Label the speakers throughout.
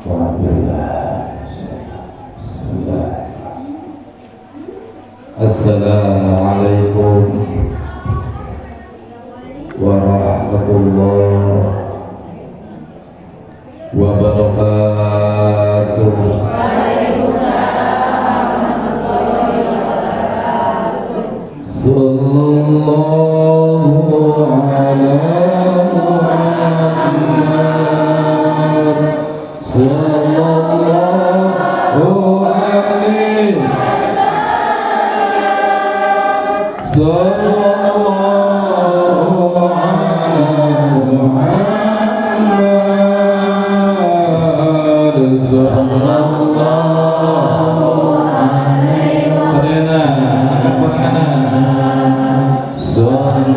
Speaker 1: Assalamualaikum warahmatullahi wabarakatuh. Sallallahu ala Muhammad sallallahu alaihi sallallahu ala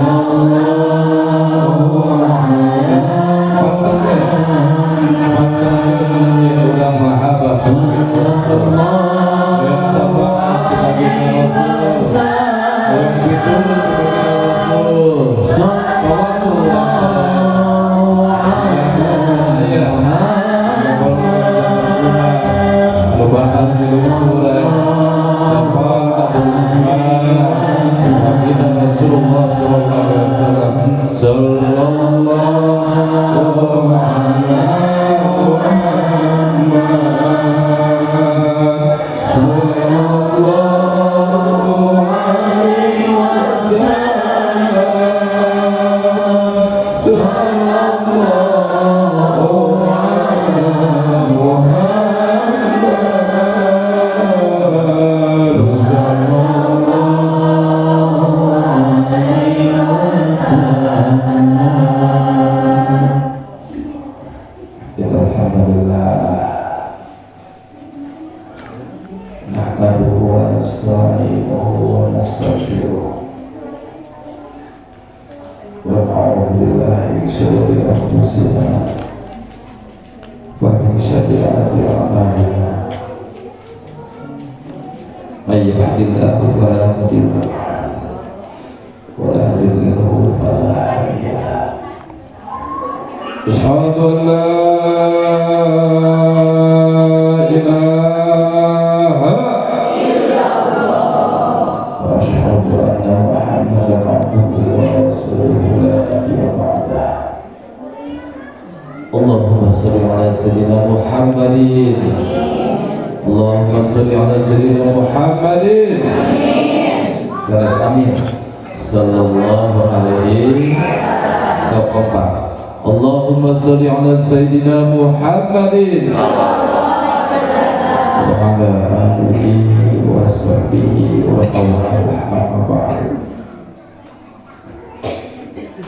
Speaker 1: Muhammad sallallahu alaihi Allahumma sholli ala sayyidina Muhammadin wa ala alihi wa sahbihi wa sallam.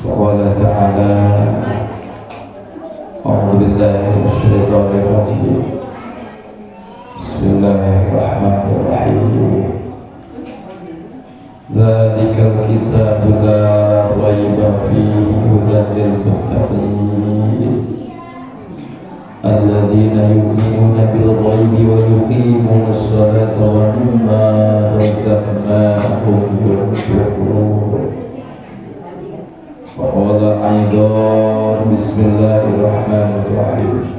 Speaker 1: Qala ta'ala a'udzu billahi minasyaitonir rajim. Bismillahirrahmanirrahim. Dzalikal kitabu la raiba fihi hudan lil muttaqin alladzina yu'minuna bil ghaibi wa yuqimunas salata wa mimma razaqnahum yunfiqun. Wa qala aidan bismillahirrahmanirrahim.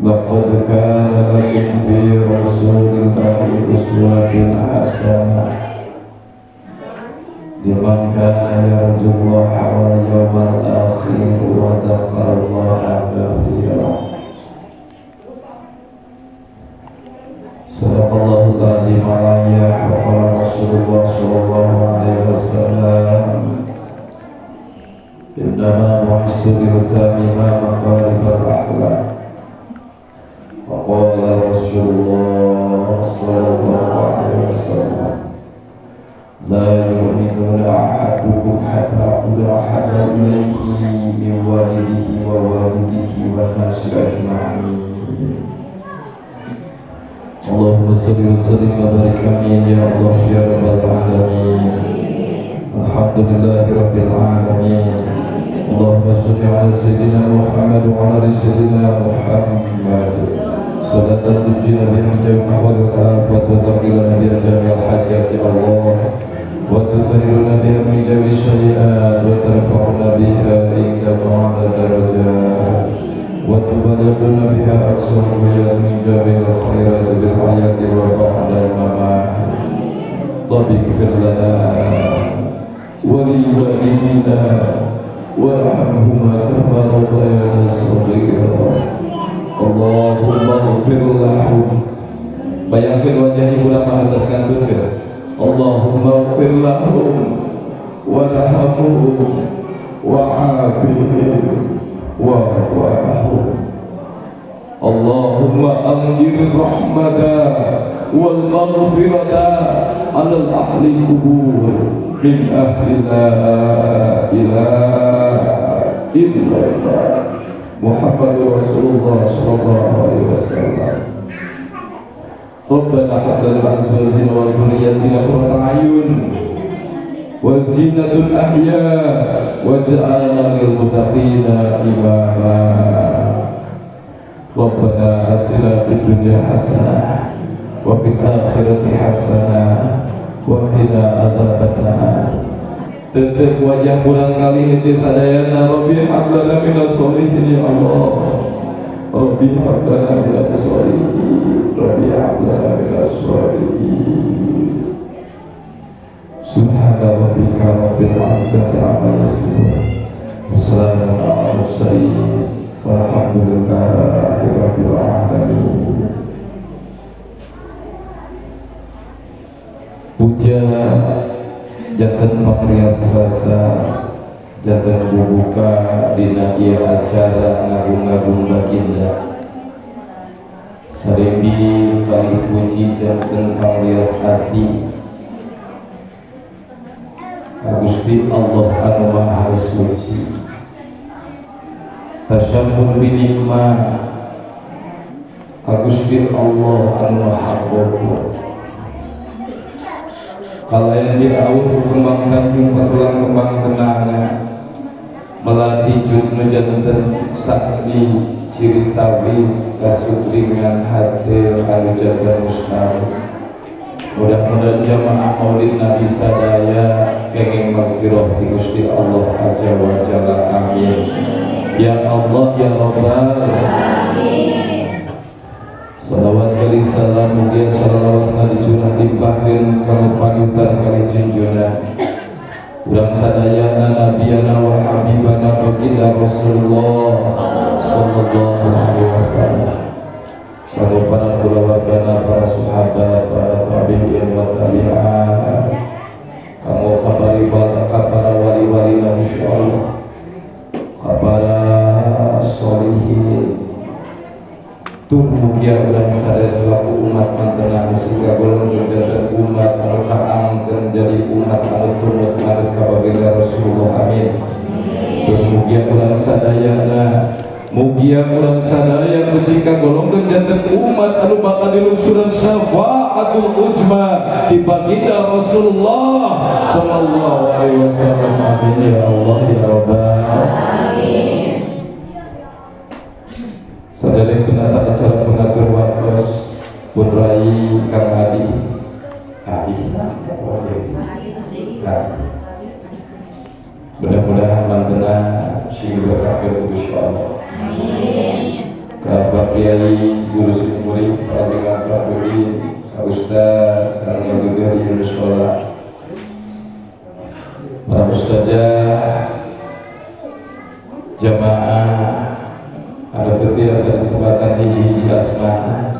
Speaker 1: Laqad kana lakum fi rasulillahi uswatun hasanah liman kana yarjullaha wal yawmal akhir wa dzakarallaha katsiran. Sadaqallahul adzim alaihi wa qala Rasulullah sallallahu alaihi wasallam innama bu'istu liutammima makarimul akhlaq. Qala Rasulullah sallallahu alaihi wasallam la yu'minu ahadukum hatta ahada ilayhi min walidihi wa walidihi wa nasi ajma'in. Allahumma salli wa sallim wa barik amin ya Allah ya rabbal alamin. Alhamdulillahi rabbil alamin. Allahumma salli ala sayyidina Muhammad wa ala sayyidina Muhammad. صلاة تنجينا بها من جميع الأحوال والآفات وتقبلنا بها جميع الحاجات يا الله وتطهرنا بها من جميع السيئات وترفعنا بها عندك جميع الخيرات بالحياة وبعد الممات. رب اغفر لنا ولوالدينا وارحمهما كما ربيانا صغيرا. اللهم اغفر لهم. Bayangkan wajah ibu lama atas kantun. Allahumma ighfir lahum warhamhum wa'afihim wa'fu anhum. Allahumma anzil rahmata wal maghfirata 'ala ahli kubur min ahli la ilaha illallah Muhammadur Rasulullah sallallahu alaihi wasallam. Rabbana hab lana min azwajina wa dhurriyyatina qurrata a'yun wazinatul ahya waj'alna lil muttaqina imama. Rabbana atina fid dunya hasanah wa fil akhirati hasanah wa qina adzabannar. Tetep wajah kurang kali ngece sadayana. Rabbi hab lana minas sholihin ya Allah. Rabbi hab lana minas sholihin. Rabbi hab lana minas sholihin. Subhana rabbika rabbil izzati amma yasifun. Wassalamu ala mursalin. Walhamdulillahi rabbil alamin. Puja janten pamrias rasa janten bubuka dina ieu acara ngagung-ngagung baginda. Sarimbi kali puji janten pamrias ati Gusti Allah anu Maha Suci. Tasyahhud bi nikmah Gusti Allah anu Maha Ghaffur. Kalayan dirawuh kembang tanjung paselang kembang kenanga melati judna janten saksi ciri tawis kasutringan hati anu jaga mustahil. Mudah-mudahan jamaah maulid Nabi sadaya kenging magfirah di Gusti Allah azza wa jalla. Amin. Ya Allah ya Rabbal salawat kali salam mugia salawasna dicurah limpahin kamu panutan kali junjungan urang sadayana nabiyana wa habibana baginda Rasulullah sallallahu alaihi wasallam. Kamu para keluargana, para sahabat, para tabi'in wa tabi'at, kamu para wali-wali insyaallah, para sholihin. Tuh mugia urang sadaya selaku umat mantenang sehingga golong menjadi umat anu kaangkeun jadi umat anu tunut marek ka baginda Rasulullah. Amin. Tuh mugia urang sadayana mugia urang sadaya sehingga golongkeun janten umat anu bakal dilungsuran syafaatul ujma di baginda Rasulullah sallallahu alaihi wasallam. Amin ya Allah ya Rabbal. Sadaya penata acara pengatur waktos Putrai Kang Adi mudah-mudahan mantena sing berkah insyaallah. Ka Kiai Guru Murid Pak Dodi Pak Ustaz dan juga di mushola para ustazah jamaah ada terbiasa kesempatan hiji-hiji asmana.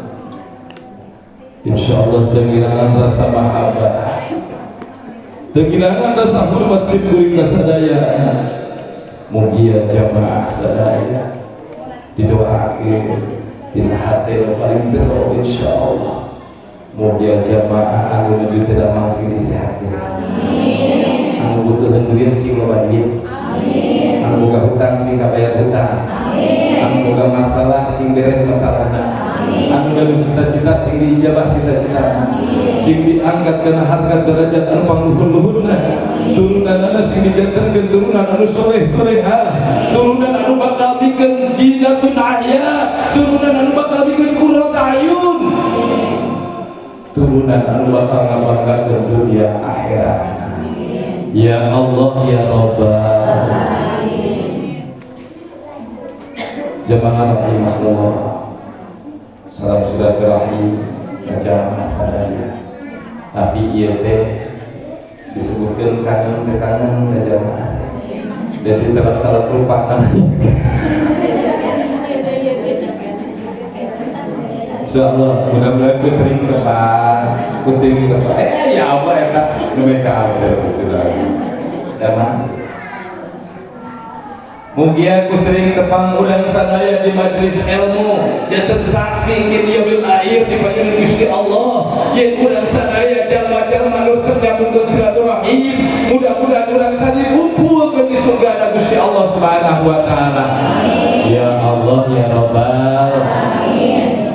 Speaker 1: Insyaallah tengirangan rasa mahabbah, tengirangan rasa hormat simkuring kasadaya. Mugia jamaah sadaya didoakeun tina hati nu paling jero insyaallah. Mugia jamaah anu nuju teu damang sing disehatkeun. Amin. Anu butuheun duit sing loba duit. Amin. Anu boga hutang sing kabayar hutang. Amin. Anu boga masalah sing beres masalahna. Anu ngadu cita-cita sing diijabah cita-cita. Sing diangkat kana harkat derajat anu pangluhur-luhurna. Turunanana sing dijantankeun turunan anu soleh-solehah. Turunan anu bakal bikeun jinatun ahya. Turunan anu bakal bikeun qurrata ayun. Turunan anu bakal ngabanggakeun dunia akhirat. Ya Allah ya Rabbal. Jamaah rahimahullah. salam silaturahmi macam masalah. Tapi iya teh disebutkan kangen ke jamaah. Jadi telat-telat lupa namanya. Insyaallah mudah-mudahan ku sering ya Allah eta mereka sudah. Damang mugia ku sering tepang urang sadaya di majelis ilmu yang tersaksi kin yaumil akhir di panjenengan Gusti Allah yen urang sadaya jalma-jalma nu nyambung silaturahim mudah-mudahan urang sadaya kumpul ke surga Gusti Allah Subhanahu wa taala. Ya Allah ya Rabbal alamin.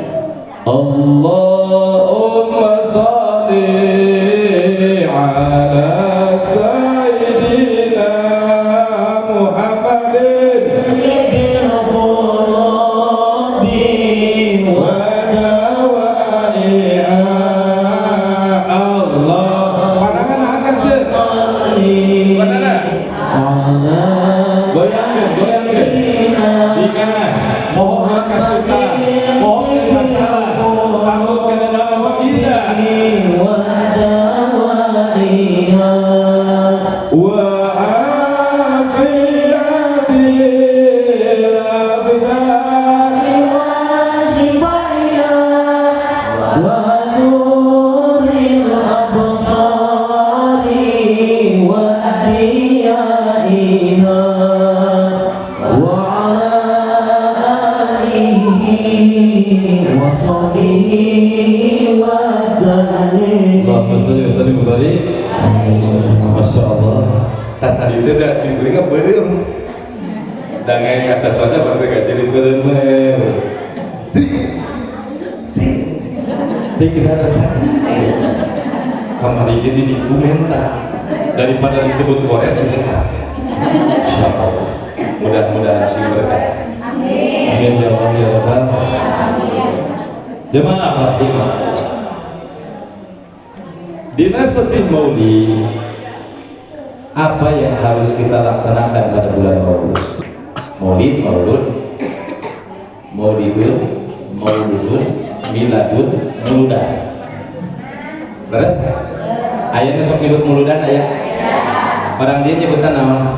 Speaker 1: Allahumma shalli ala sayyidina Masya Allah, tadi itu dah simpulnya berem. Dengan kata saja pasti gak jadi berem. Tidak ada tadi. Kamar ini dikomentar daripada disebut Korea disebut. Insya Allah. Mudah-mudahan sih berkah. Amin ya Allah ya Rabbal. Jemaah rahimah. Dina sesi Maulid, apa yang harus kita laksanakan pada bulan Maulid? Maulidun, miladun, muludan. Terus, ayatnya sok nyebut muludan ayat. Orang dia nyebutkan nama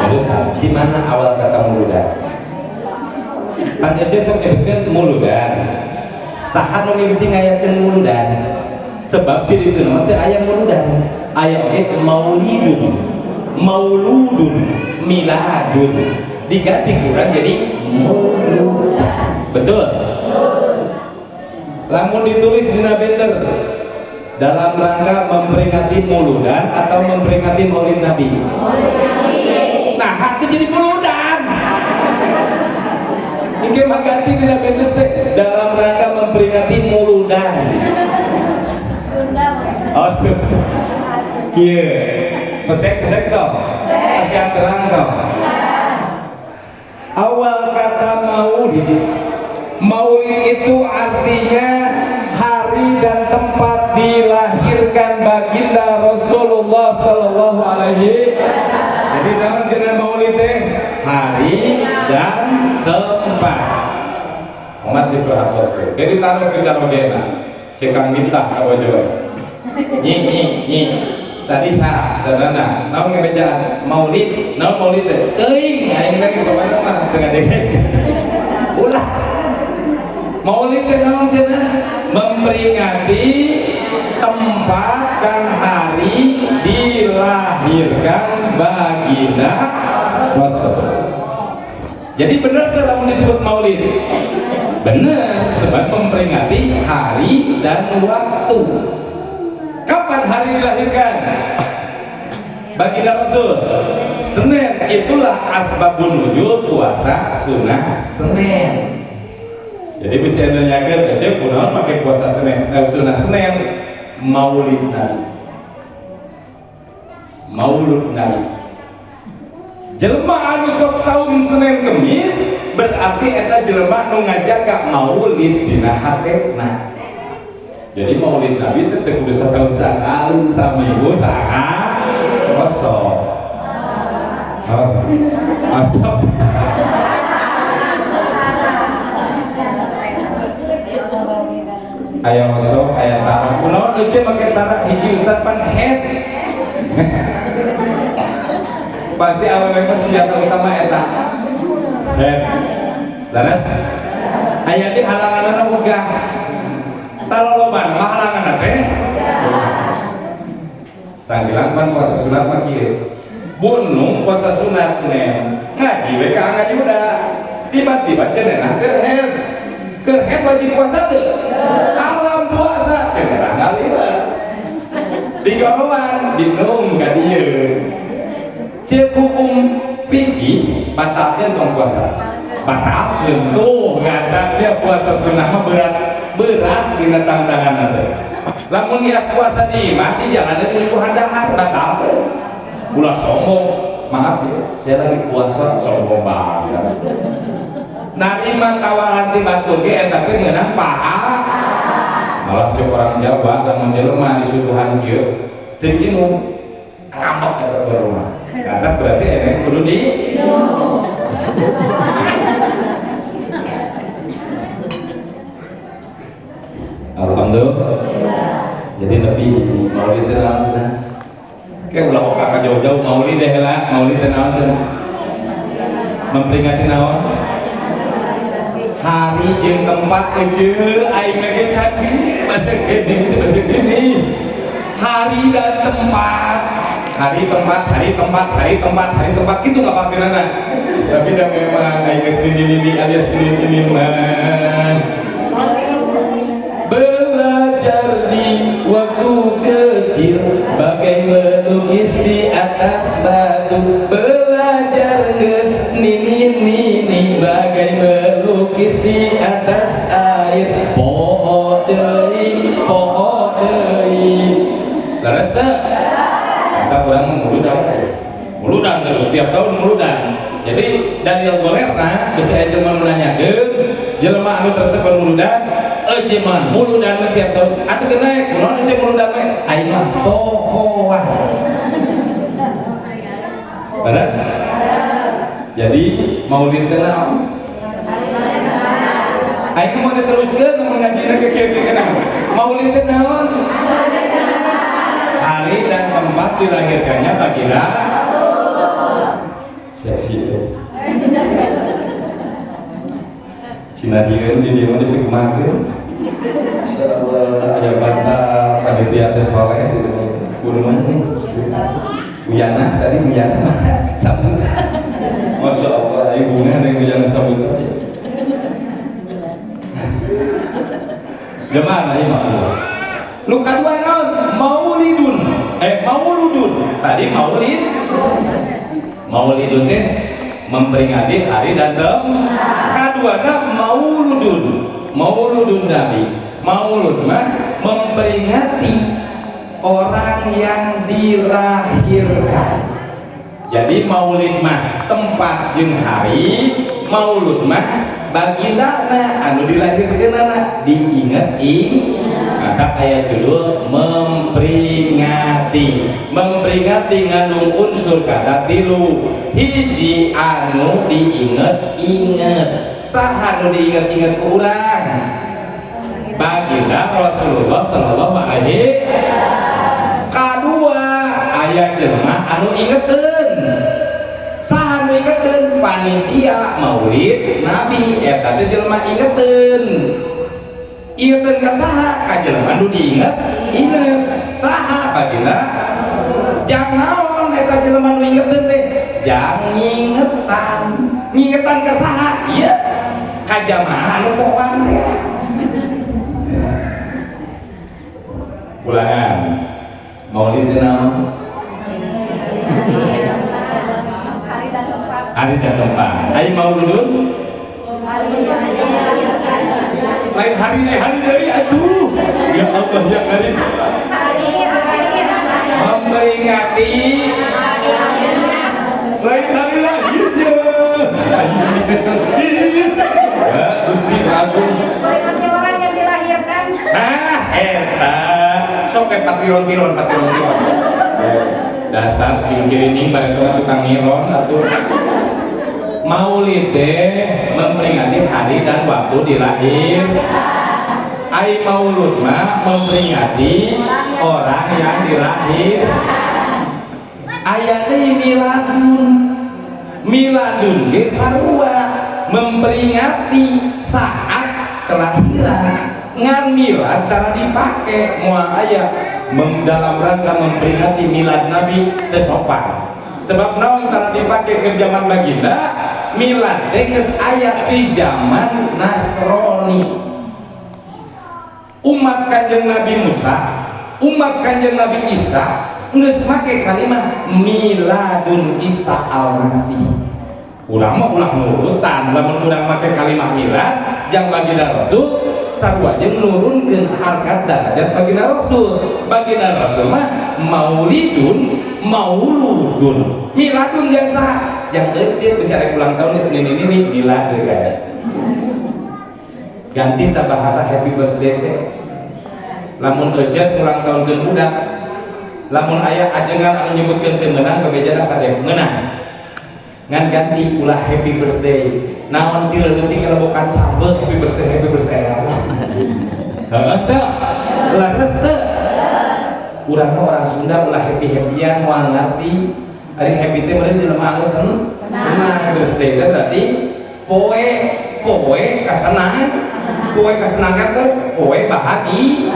Speaker 1: muludan. Di mana awal kata muludan? Kan aja sok nyebutkan muludan. Sahat nu mimiti ngayatkeun muludan. Sebab diri itu nama ayat muludan, ayat maulidun, miladun, diganti kurang jadi muludan. Betul? Lamun ditulis di bener dalam rangka memperingati muludan atau memperingati maulid Nabi. Nah, hati jadi muludan. Ini mah ganti di bener dalam rangka memperingati muludan. Oh, iya, pesek dong, pesek terang dong. Awal kata maulid itu artinya hari dan tempat dilahirkan baginda Rasulullah Sallallahu Alaihi Wasallam. Jadi dalam jenis maulid hari dan tempat. Umat diperhatikan. Jadi taruh ke carogena, cekang minta apa juga. Nyi tadi sarana naon ngebejaan maulid teuing aing teh kemana mah tengah deket ulah maulid teh naon cenah memperingati tempat dan hari dilahirkan baginda Rasul. Jadi benar kalau disebut maulid benar sebab memperingati hari dan waktu. Kapan hari dilahirkan baginda Rasul? Senin. Itulah asbabun nuzul puasa sunnah Senin. Jadi bisa nanyakan aja kunaon pakai puasa Senin, sunnah Senin, maulid Nabi. Jelema anu sok saum Senin Kemis berarti eta jelema nu ngajaga maulid dina hatena. Jadi maulid Nabi itu kudu setahun sekali saminggu kosong. Asap.
Speaker 2: aya osok aya tarak kunaon euceun make tarak hiji ustad pan head pasti awewe mah senjata utama eta head laras aya di halanganna wegah taloloban mah halanganna teh sanggilang pan puasa sunat mah kieu bunung puasa sunat Senin ngaji we ka ngaji udah tiba-tiba cenah keur head wajib puasa teu haram puasa cenah ngaliwat digoloan dinung ka dieu ceuk hukum fikih batalkeun tong puasa batalkeun tuh ngadannya puasa sunah mah berat dina tantanganna teh lamun niat puasa di imah di jalan di handahar batalkeun ulah sombong maaf ya saya lagi puasa sombong banget narima tawaran ti batur ge eta teh ngeunang pahala malah cek orang Jawa dan menjelma di suduhan kieu teu diinum ngambek eta ke rumah kata berarti emang kudu di alhamdulillah jadi lebih hiji maulid teh naon cenah kayak ulah kakak jauh-jauh maulid deh lah maulid teh naon cenah memperingati naon hari jeung tempat euceul aing ge canggih bahasa gini hari dan tempat gitu nggak pakaianana tapi dah memang aing geus ini alias ini man belajar di waktu kecil bagai melukis di atas batu belajar geus nini bagai melukis di atas air poho deui laras teh kita kurang muludan terus tiap tahun muludan jadi Daniel Golerna bisa aya jelema menanyakeun jelema anu tersebut muludan eceman muludan tiap tahun atuh teu naik kunaon ece muludan we aing mah pohoah laras jadi maulid teh naon aing mau diteruskeun mun ngajina ke kieu-kieu kana maulid teh naon hari dan tempat dilahirkannya baginda seksi sinadieun di dieu disegemakeun insyaallah aya banta panitia teh saleh di gunung Uyana tadi Uyana sambutan masya Allah ayo bunga ada yang Uyana sambutan gimana ya makhluk lu kedua naon mauludun tadi maulidun teh memperingati hari dan kaduana mauludun nabi maulud mah memperingati orang yang dilahirkan jadi maulid mah tempat jeung hari maulud mah bagindana anu dilahirkeunana diinget maka aya judul memperingati ngandung unsur kata tilu hiji anu diinget saha anu diinget ku urang baginda Rasulullah sallallahu alaihi kadua aya jelema anu ingeteun saha anu ingeteun panitia maulid nabi eta teh jelema ingeteun ka saha ka jelema anu diinget saha baginda jang naon eta jelema anu ingeteun teh jang ngingetan ka saha ieu ka jamaah anu pohoan teh ulangan maulid teh naon hari dan tempat ayo mauludun lain hari deui aduh ya Allah ya Karim memperingati lain hari lahirnya ayo dikasih ya Gusti Prabu orang yang dilahirkan eta sok patiron dasar ciri-ciri pada tukang miron atau maulid teh memperingati hari dan waktu dilahir Ai maulud mah memperingati orang yang dilahir. Aya deui miladun ge sarua memperingati saat kelahiran. Ngan milad tara dipake moal aya dalam rangka memperingati milad Nabi teu sopan. Sebab naon tara dipake ke zaman baginda, milad teh geus aya di zaman Nasrani. Umat Kanjeng Nabi Musa, umat Kanjeng Nabi Isa geus make kalimat miladun Isa al-Masih. Urang mah ulah nurutan, lamun urang make kalimat milad jang baginda Rasul sarua jeung nurunkeun harkat darajat baginda Rasul. Baginda Rasul mah maulidun, mauludun. Miladun jang saha? Jang kecil bisa rek ulang tahun Senin ini milad deui. Ganti ta bahasa happy birthday teh. Lamun ejek ulang tahun keun budak, lamun aya ajengan anu nyebutkeun teu meunang kabejana kadek meunang. Ngan ganti ulah happy birthday. Naon ti leutik kalebokan sambel happy birthday heeh teh laras teh urang mah orang Sunda ulah happy-happyan moal ngarti ari happy teh meureun jelema anu senang. Birthday teh berarti poe kasenangan, poe kasenangan teh poe bahagia.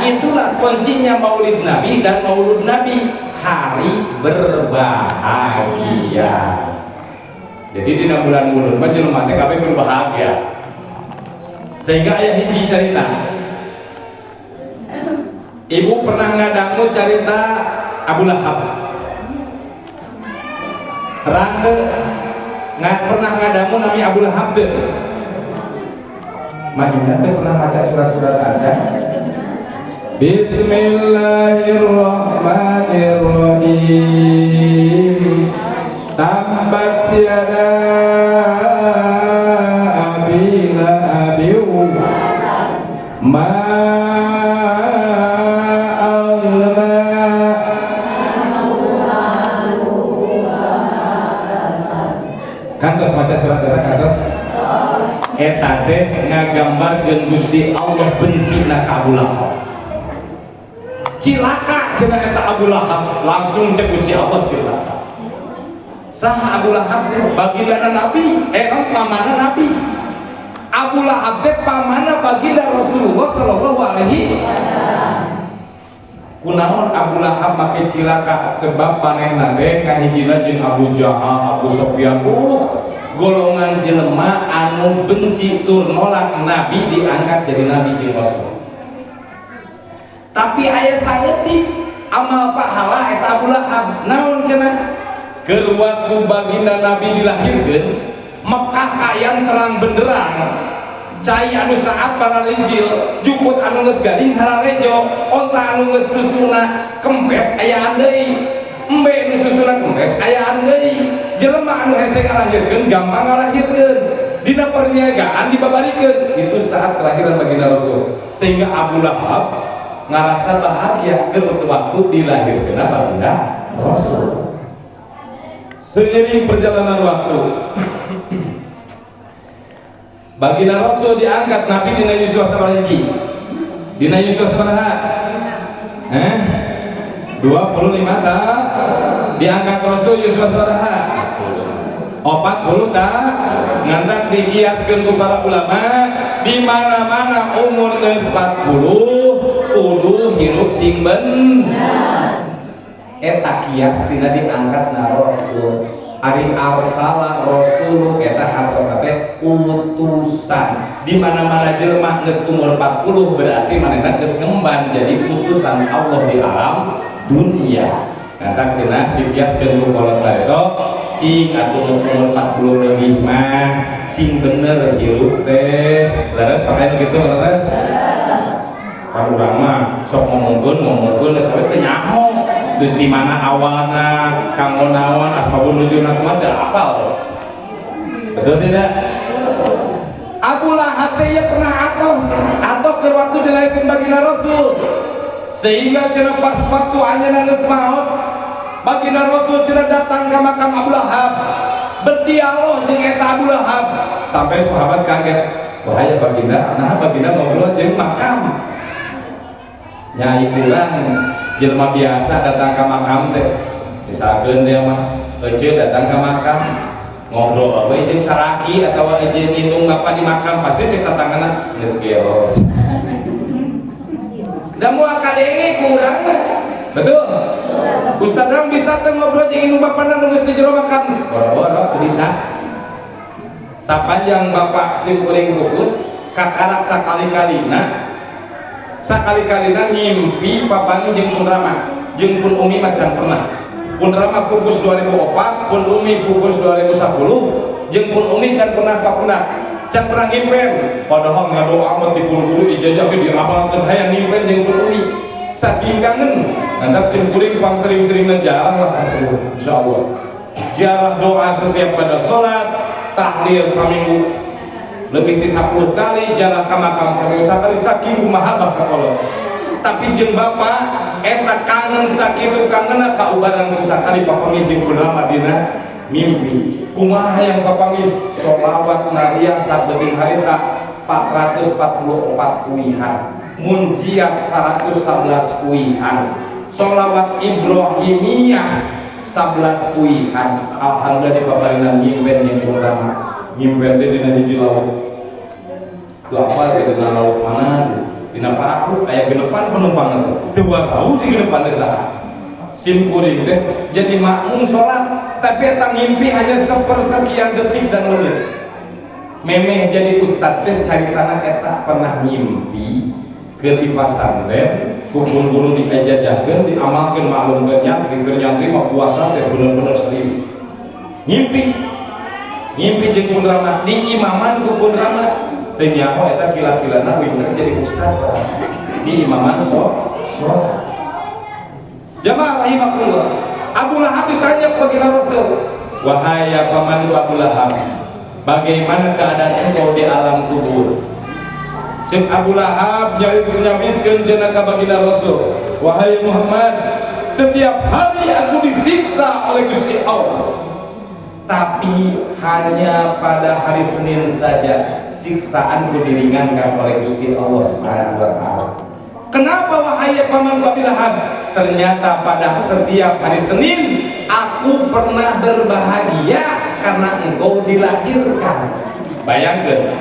Speaker 2: Itulah kuncinya Maulid Nabi dan Maulud Nabi, hari berbahagia. Jadi di bulan Maulud mah jelema teh kabeh berbahagia. Sehingga aya hiji cerita. Ibu pernah ngadangu cerita Abu Lahab. Terang teu nggak pernah ngadangu nami Abu Lahab teu. Madinah teh pernah baca surat-surat aja. Bismillahirrahmanirrahim. Tabbat yada abi lahabin ma kantos maca surat kantos eta teh ngagambarkeun Gusti Allah benci na ka Abu Lahab. Cilaka cenah eta Abu Lahab, langsung cek Gusti Allah cilaka. Saha Abu Lahab teh baginda Nabi, pamanna Nabi. Abu Lahab teh pamanna baginda Rasulullah sallallahu alaihi wasallam. Kunaon Abu Lahab make cilaka sebab manehna teh kahijina jeung Abu Jahal, Abu Sufyan, golongan jelema anu benci tur nolak Nabi diangkat jadi Nabi jeung Rasul. Tapi aya saeutik amal pahala eta Abu Lahab. Naon cenah? Keur waktu baginda Nabi dilahirkeun, Mekah kayan terang benderang. Cai anu saat para linjil, jukut anu geus gading hararejo, onta anu geus susuna kempes aya deui, embe nu susuna kempes aya deui. Jelema anu hese ngalahirkeun gampang ngalahirkeun, dina perniagaan dibabarikeun. Itu saat kelahiran baginda Rasul. Sehingga Abu Lahab ngarasa bahagia keur waktu dilahirkeun baginda Rasul. Seiring perjalanan waktu, baginda Rasul diangkat Nabi dina yuswa sabaraha hiji? Dina yuswa sabaraha? 25 ta diangkat Rasul yuswa sabaraha? 40 ta ngantak dikiaskeun ku para ulama di mana-mana umur geus 40 kudu hirup sing bener. Eta kias tina diangkat na Rasul. Ari arsala Rasul eta hartos teh utusan. Di mana-mana jelema geus umur 40 berarti manehna geus ngemban jadi utusan Allah di alam dunia. Ngantak cenah dikiaskeun ku kolot eta cing atuh geus umur 40 lebih mah sing bener hirup teh. Laras sampean kitu laras. Ka urang mah sok ngomongkeun tapi teu nyaho. Di mana awalna kanggo naon asbabun nuzulna kumaha teu apal. Betul tidak? Abu Lahab teh pernah atau ke waktu dilahirkeun baginda Rasul. Sehingga cenah pas waktu anjeunna geus maot, baginda Rasul cenah datang ka makam Abu Lahab. Berdialog jeung eta Abu Lahab sampai sahabat kaget. bahaya baginda, nah baginda ngobrol jeung makam. Nyai urang jelema biasa datang ke makam teh. Misalkeun dia mah ece datang ke makam ngobrol apa jeung saraki atawa ece indung bapa di makam pasti cek tatangana geus geos. Da moal kadenge kurang betul. Ustaz Ram bisa teh ngobrol jeung indung bapana nu geus di jero makam. Boro-boro teu bisa. Sapanjang bapak sim kuring kukus kakarak sakali-kalina ngimpi papani jeung Pun Rama jeung Pun Umi macan pernah. Pun Rama pupus 2004, Pun Umi pupus 2010 jeung Pun Umi can pernah ngimpen padahal ngadoa mah ti guru ijazah ge diapalkeun hayang ngimpen jeung Pun Umi saking kangen nandak sim kuring pang sering-seringna jarang lah insyaallah jarah doa setiap pada salat tahlil saminggu lebih di 10 kali jarah ka makam saminggu sakali saking kumaha ka kolot tapi jeung bapa eta kangen sakitu kangenna kaubaran sakali papangih jeung Pun Rama dina mimpi kumaha yang papangih sholawat nariah sabeting harita 444 kuihan munjiat 111 kuihan sholawat ibrahimiyah 11 kuihan alhamdulillah di paparina mimpen yang Pun Rama mimpen teh dina hiji laut itu apa ke dina laut mana dina parahu aya genepan penumpang teu tahu di genepan teh saha sim kuring teh jadi makmum sholat tapi eta ngimpi hanya sepersekian detik dan menit memeh jadi ustad teh caritana eta pernah ngimpi keur di pasantren ku guru diajajahkeun diamalkeun maklumkeun nyantri mah puasa teh bener-bener serius ngimpi jeung Pun Rama di imaman ku Pun Rama teu nyaho eta kila-kilana winter jadi ustad di imaman sholat. Jamaah rahimakumullah. Abu Lahab ditanya kepada Rasul, wahai paman Abu Lahab, bagaimana keadaan engkau di alam kubur? Syekh Abu Lahab nyabiskeun cenah ka baginda Rasul, wahai Muhammad, setiap hari aku disiksa oleh Gusti Allah. Tapi hanya pada hari Senin saja siksaanku diringankan oleh Gusti Allah Subhanahu wa taala. Kenapa wahai paman Abu Lahab? Ternyata pada setiap hari Senin aku pernah berbahagia karena engkau dilahirkan. Bayangkan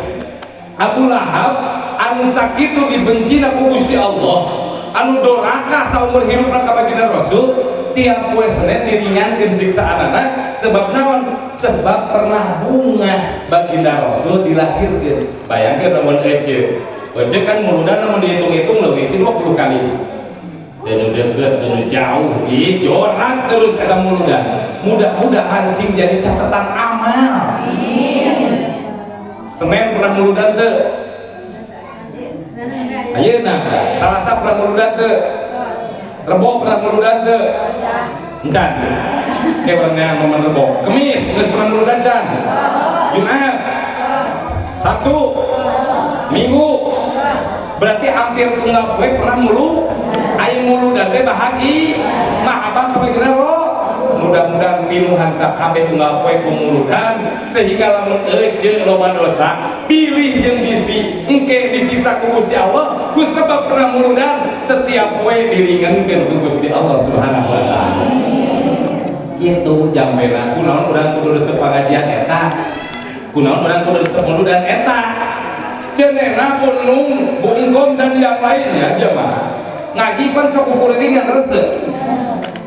Speaker 2: Abu Lahab anu sakitu dibenci ku Gusti Allah, anu doraka saumur hidupna ka baginda Rasul, tiap poe Senin diringankeun siksaanana sebab naon? Sebab pernah bunga baginda Rasul dilahirkeun. Bayangkeun lamun ece kan muludan namun dihitung-hitung lebih 20 kali dan deket dan jauh jorak terus kata muludan mudah-mudahan sing jadi catatan amal. Senin pernah muludan teu? Ayeuna Salasa pernah muludan teu? Rebo pernah muludan teu? Encan kayak orangnya momen Rebo. Kemis geus pernah muludan can? Jumat Sabtu Minggu berarti hampir tunggal poe pernah mulu aing mulu dan teh bahagi mah abang kabeh genero mudah-mudahan minuhan tak kabeh tunggal poe ku muludan sehingga lamun ece loba dosa pilih jeung bisi engke disiksa ku Gusti Allah ku sebab pernah muludan setiap poe diringankeun ku Gusti Allah Subhanahu wa taala. Kitu jambena kunaon urang kudu resep pangajian eta kunaon urang kudu resep muludan eta cenena Bunung, Bungkom dan yang lainnya jemaah ngaji pan sok ukur ringan resep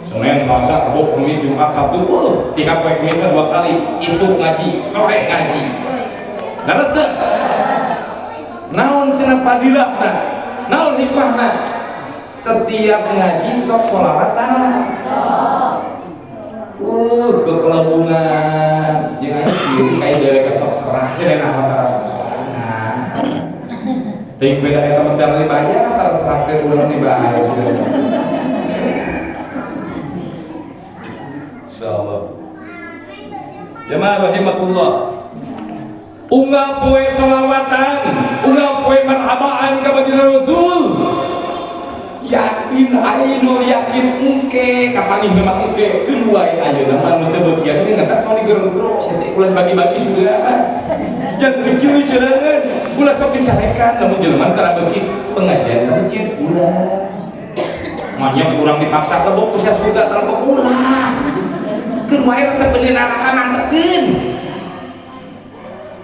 Speaker 2: Senin, Selasa, Rabu, Kamis, Jumat, Sabtu 3 poe Kamis 2 kali isuk ngaji, sore ngaji nah resep naon cenah padilahna naon hikmahna setiap ngaji sok sholawatan kekelabungan jangan sih kayak dewe sok serah cenah antara ting beda eta mah tara dibayar antara serah teh urang dibayar insyaallah. Jamaah rahimakumullah. Unggal poe selawatan, unggal poe marhabaan ka baginda Rasul. Yakin ainu yakin engke kapangi memang engke kedua ayeuna mah nu teu beukian ge ngantar tong digero-gero sete ulah bagi-bagi sudah. yang lucu serangan ulah sok dicarekan namun jelema karena beukis pengajian ka masjid ulah manya kurang dipaksa ke bokus ya surga terlalu ulah keur wae sebelin neraka mantepkeun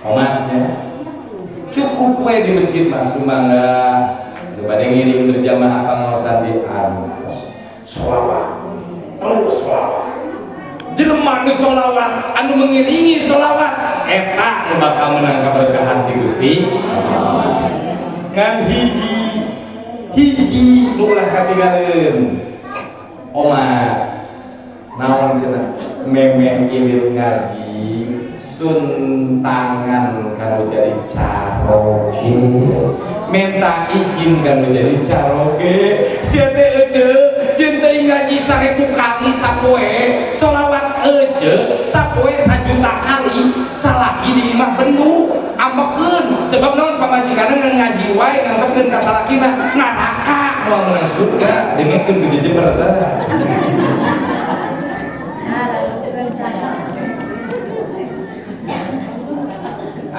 Speaker 2: omatnya cukup we di masjid mah sumangga daripada ngiring berjamaah pangosan di antos sholawat terus sholawat jelema nu sholawat anu mengiringi sholawat eta nu bakal menang kaberkahan di Gusti ngan hiji nu ulah katinggalieun omat naon cenah memeh ilir ngaji sun tangan kalau jadi caroge minta izin kalau jadi caroge sia teh ece jeung teuing ngaji 1000 kali sapoe sholawat ece sapoe 1 juta kali salaki di imah bendu ambekeun sebab naon pamajikanna ngaji wae ngantepkeun ka salakina neraka moal menang surga dengekeun ku jejeber teh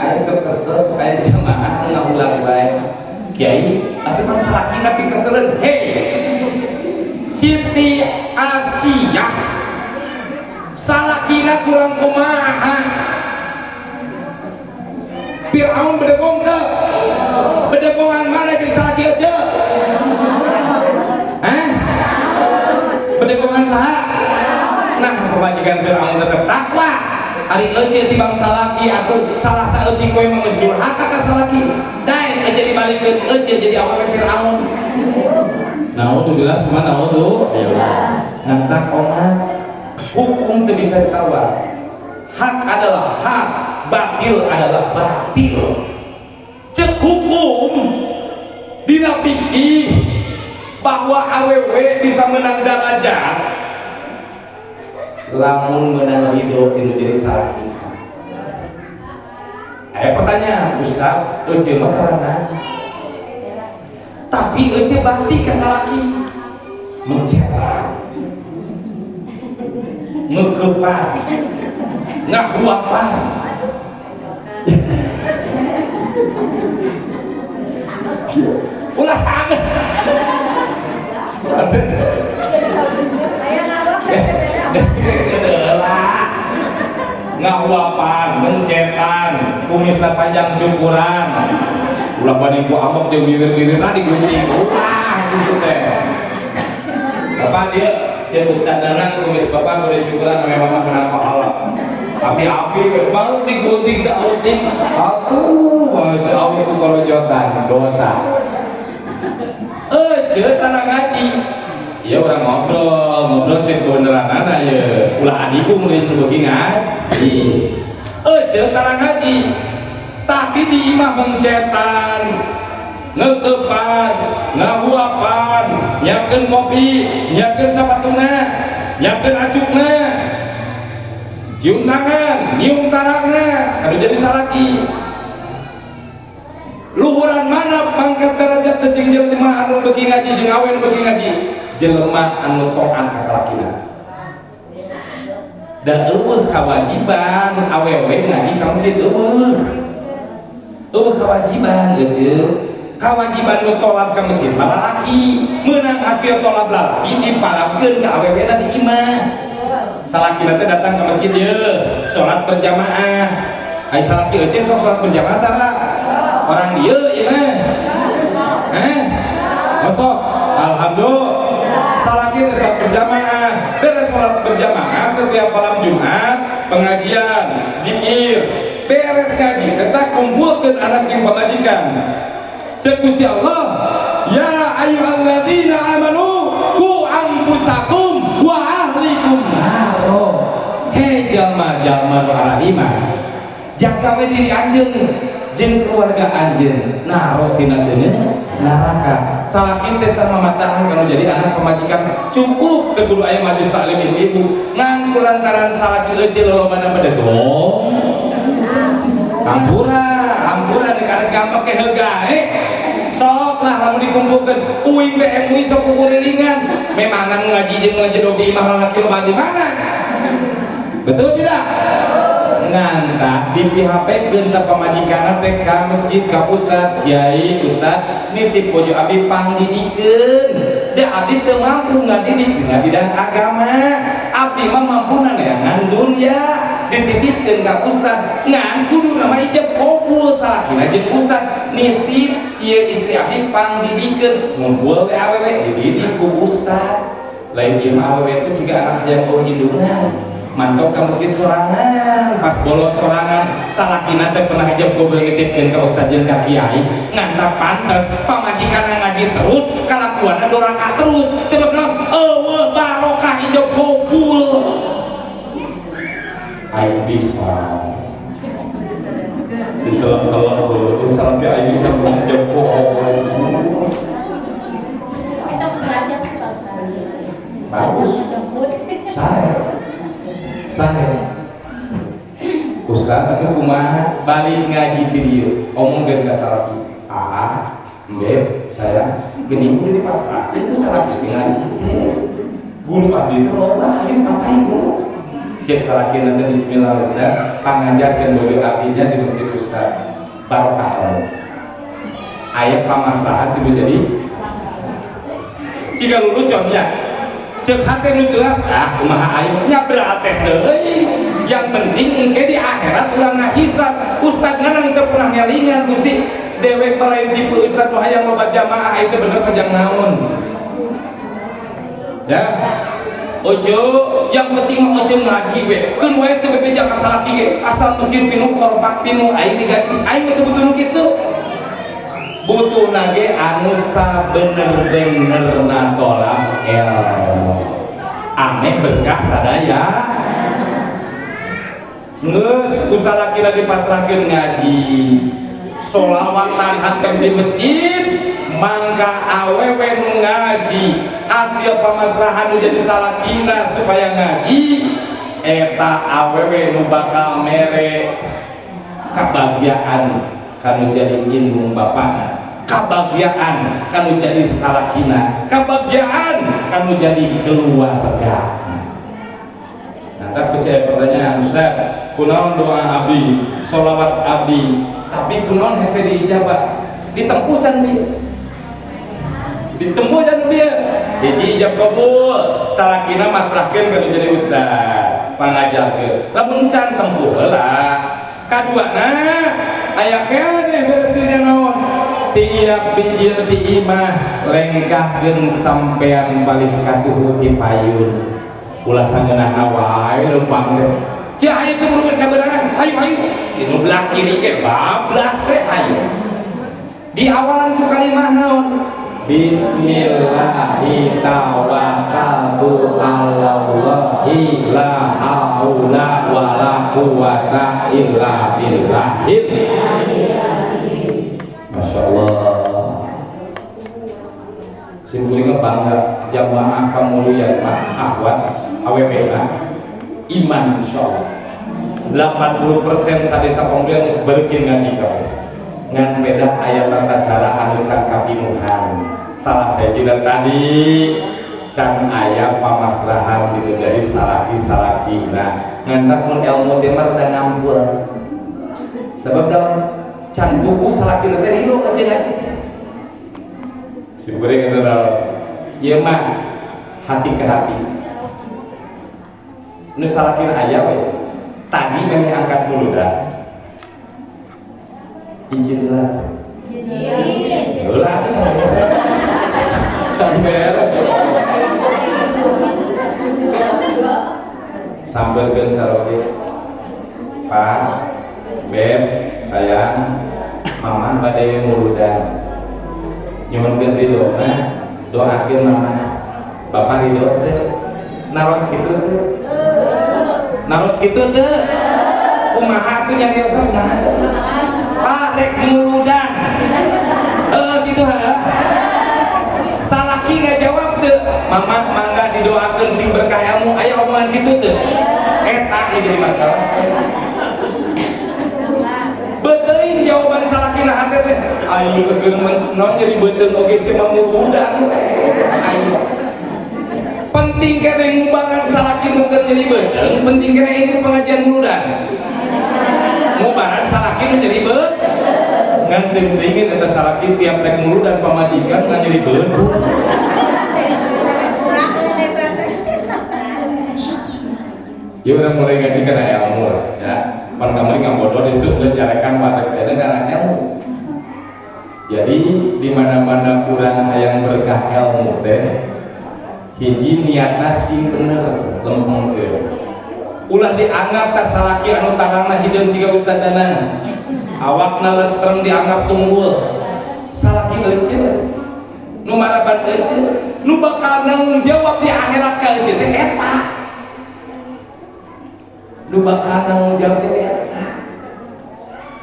Speaker 2: ayo sok kesel supaya jamaah ngahulang baik kiai atau kan salakina pikeseureun hei Siti Asiyah salakina kurang kumaha Fir'aun bedegong teu bedegongan mana jeung salaki aja bedegongan saha nah pemajikan Fir'aun tetep takwa ari ece tibang salaki atau salah saeutik we mah geus durhaka ka salaki daek ece dibalikeun ece jadi awewe Fir'aun naudzubillah summa naudzubillah ngantak omat hukum teu bisa ditawar hak adalah hak batil adalah batil cek hukum dina fikih bahwa awewe bisa menang derajat lamun menang hidup itu jadi salaki. Ayo pertanyaan, Ustaz, ece mah karang ngaji. Tapi ece bakti ke salaki. Mencetak. Ngekepan. Ngahuapan. Ulah sama. Ngahuapan, mencetan, kumisna panjang cukuran. Ulah bani ku amok jeung bibir-bibirna digunting. Ulah gitu teh. Apa dia? Jeung Ustaz Danang kumis bapak bade cukuran memang kena pahala. Api-api baru digunting saeutik. Atuh, masya ku korojotan dosa. Ece tanah ngaji. Ya orang ngobrol cek kebenaran ya ulah adiku mulai sebegi ngaji ece tarang ngaji tapi di imah mencetan ngekepan ngahuapan nyiapkeun kopi nyiapkeun sapatuna nyiapkeun acukna cium tangan nyium tarakna anu jadi salaki luhuran mana pangkat derajat jeung jelema anu beuki ngaji jeung awe anu beuki ngaji jelema anu taat ka salakina dan eueuh kewajiban awewe ngaji ka masjid eueuh kewajiban eueuh kewajiban nu tolab ka masjid lalaki meunang hasil tolab lalaki dipalapkeun ka awewena di imah salakina teh datang ka masjid yeuh salat berjamaah ai salaki eueuh sok salat berjamaah tara orang dieu ieu mah masuk alhamdulillah salaki salat berjamaah beres salat berjamaah setiap malam Jumat pengajian zikir beres ngaji tetap kumpulkeun anak jeung pamajikan cek Gusti Allah ya ayyuhalladzina amanu qu anfusakum wa ahlikum naro he jalma-jalma nu arahimah jaga we diri anjeun jeung keluarga anjeun naro tina seuneu neraka salaki teh mamatahan kalau jadi anak pemajikan cukup teu kudu aya majelis taklim ibu ngan kulantaran salaki ece lolobana bedegong hampura dikarek gampang ke hegae sok lah lamun dikumpulkeun uing BMUI sok kurilingan memang ngaji jeung ngajedog di imah lalaki loba di mana betul tidak nganta di PHP keun pamajikanna teh ka masjid ka ustad kiai ustad nitip bojo abdi panggidikeun da abdi teu mampu ngadidik ngadidik agama abdi mah mampuna neangan dunya dititipkeun ka ustad ngan kudu nama ijab kabul salakina jeung ustad nitip ieu istri abdi panggidikeun ngumpul we awewe dididik ku ustad lain ieu mah awewe teh ciga anak hayang eueuh indungan mantok ke masjid sorangan pas bolos sorangan salakina teh pernah ijab kabul nitipkeun ka ustad jeung ka kiai nganta pantes pamajikanna ngaji terus kalakuanna doraka terus sebab naon eueuh barokah ijab kabul ayo bisa ditelok-telok dulu sampai ayo ijab kabul bagus saya ustad itu kumaha balik ngaji di dieu omongkeun ka salafi beb saya geuning udah dipasrahkeun ku salafi ngaji teh guru abdi teh loba ayo papai guru cek salakina teh bismillah ustad pangajarkeun bojo abdinya di masjid ustad barokah aya pamaslahat itu jadi jika lulu contohnya cek hati nu jelas kumaha ayo nya berarti deui yang penting engke di akhirat ulah ngahisab ustad nganang teu pernah ngelingan Gusti dewek balain tipe ustad nu hayang loba jamaah itu bener pajang naon ya ojo yang penting mah ojo ngaji we keun wae teu bebeja ka salaki ge asal masjid pinu korpak pinu aing digaji aing teu butuh nu kitu butuh nage anu sabener-bener natolak ilmu aneh berkah sadaya ngeus usalakina dipasrahkeun ngaji sholawatan hantem di masjid mangga awewe nu ngaji hasil pamasrahan nu jadi salakina supaya ngaji eta awewe nu bakal mere kebahagiaan kanu jadi indung bapakna kebahagiaan kanu jadi salakina kebahagiaan kanu jadi keluarga. Nah tapi saya pertanyaan Ustaz kunaon doa abdi sholawat abdi tapi kunaon hese diijabah ditempuh can ditempuh can dia hiji ijab kabul salakina masrahkeun kanu jadi ustaz pangajarkeun lamun can tempuh heula kaduana aya keneh berestina naon tiap bijil di imah lengkahkeun sampean balik ka tuhu ti payun ulah sangeunana wae leumpang teh cah aya teh berumus kaberangan ayo dinu belah kiri ge bablas teh ayo di awalan ku kalimah naon bismillahi tawakkaltu 'alallahi la haula wala quwata illa billah. Masyaallah. Simpulinga bangga jamaah kamulian mah akhwat awewena iman insyaallah 80% sadesa pembelian geus beurkeun ngaji kabeh ngan beda aya tata cara anu can kapinuhan salah sajina tadi can aya pamasrahan gitu jadi salaki-salakina ngantar mun ilmu teh mah rada ngambul sebab dalam can buku salakina teh rindu ka ngaji sibure kita daos ieu mah hati ke hati nu salakina aya we tadi memang angkat dulu dah izin lah ulah itu can beres sambalkeun saroge Pak Beb sayang mama bade muludan nyuhunkeun ridho doakeun mama bapak ridho teh naros kitu teh naros kitu teh kumaha teh nyariosna kumaha Pak rek muludan gitu ha salaki ngajawab teu mama mangga didoakeun sing berkah ilmu aya omongan kitu teu eta jadi masalah beuteung jawaban salakina hate teh ayo kegeun naon jadi beuteung oge si muludan ayo penting kene ngubangan salaki nu keur jadi beuteung penting kene ini pengajian muludan ngubaran salaki nu jadi beut ngan tingin eta salaki tiap rek mulu dan pamajikan ngan jadi beut ya udah mulai ngaji karena ilmu ya pan kamu nggak bodoh itu geus jarekan pada beda karena ilmu. Jadi di mana-mana kurang hayang berkah ilmu teh hiji niatna sing bener lempeng teh ulah dianggap tas salaki anu tarangna hideung jiga Ustaz Danang awakna lestrem dianggap tunggul salaki euceul nu maraban euceul nu bakal nanggung jawab di akhirat ka euceul teh eta nu bakal nanggung jawab teh eta